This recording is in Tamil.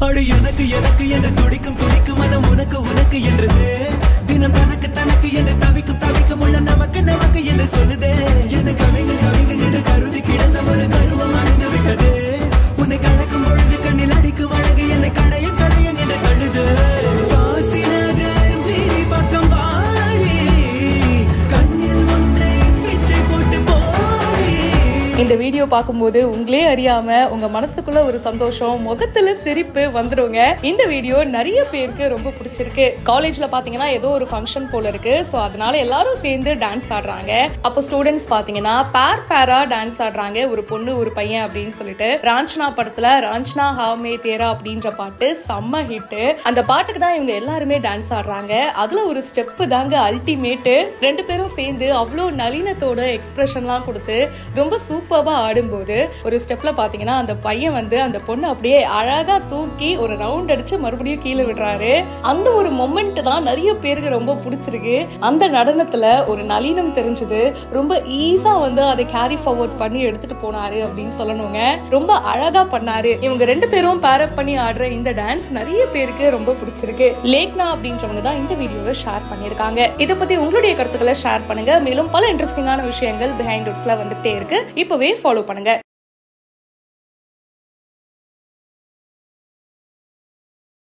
அடு எனக்கு எனக்கு என்று துடிக்கும் துடிக்கும் மனம் உனக்கு உனக்கு என்றது தினம் தனக்கு தனக்கு என்று தவிக்கும் தவிக்கும் உள்ள நமக்கு நமக்கு என்று சொல்லுதே எனக்கு கவிங்க கவிங்க என்று கருதி கிடந்த ஒரு கருவம் அழிந்து விட்டது உன்னை கலக்கும் பொழுது கண்ணில் அடிக்கும் அழகு என்னை கடையும் கடையும் என்று தள்ளுது வாசிநகர் வீதி பக்கம் வாடி கண்ணில் ஒன்றை பிச்சை போட்டு போடி. இந்த வீடியோ பார்க்கும்போது உங்களே அறியாம உங்க மனசுக்குள்ள ஒரு சந்தோஷம் முகத்துல சிரிப்பு வந்துருங்க. இந்த வீடியோ நிறைய பேருக்கு ரொம்ப பிடிச்சிருக்கு. காலேஜ்ல பாத்தீங்கன்னா ஏதோ ஒரு ஃபங்க்ஷன் போல இருக்கு. சோ அதனால எல்லாரும் சேர்ந்து டான்ஸ் ஆடுறாங்க. அப்போ ஸ்டூடெண்ட்ஸ் பாத்தீங்கன்னா பேரா டான்ஸ் ஆடுறாங்க. ஒரு பொண்ணு ஒரு பையன் அப்படின்னு சொல்லிட்டு ராஞ்சனா படத்துல ராஞ்சனா ஹாமே தேரா அப்படின்ற பாட்டு செம்ம ஹிட். அந்த பாட்டுக்கு தான் இவங்க எல்லாருமே டான்ஸ் ஆடுறாங்க. அதுல ஒரு ஸ்டெப் தாங்க அல்டிமேட். ரெண்டு பேரும் சேர்ந்து அவ்வளோ நளினத்தோட எக்ஸ்பிரஷன்லாம் கொடுத்து ரொம்ப சூப்பர்வா ஆடும்போது ஒரு ஸ்டெப்ல பாத்தீங்கன்னா அந்த பையன் வந்து அந்த பொண்ணு அப்படியே அழகா தூக்கி ஒரு ரவுண்ட் அடிச்சு மறுபடியும் கீழே விடுறாரு. அந்த ஒரு மொமெண்ட் தான் நிறைய பேருக்கு ரொம்ப பிடிச்சிருக்கு. அந்த நடனத்துல ஒரு நளினம் தெரிஞ்சது. ரொம்ப ஈஸா வந்து அதை கேரி ஃபார்வர்ட் பண்ணி எடுத்துட்டு போனாரு அப்படின்னு சொல்லணுங்க. ரொம்ப அழகா பண்ணாரு. இவங்க ரெண்டு பேரும் பேரப் பண்ணி ஆடுற இந்த டான்ஸ் நிறைய பேருக்கு ரொம்ப பிடிச்சிருக்கு. லேக்னா அப்படின்றவங்க தான் இந்த வீடியோவை ஷேர் பண்ணிருக்காங்க. இதை பத்தி உங்களுடைய கருத்துக்களை ஷேர் பண்ணுங்க. மேலும் பல இன்ட்ரெஸ்டிங்கான விஷயங்கள் பிஹைண்ட் வுட்ஸ்ல வந்துட்டே இருக்கு. இப்பவே ஃபாலோ பண்ணுங்க.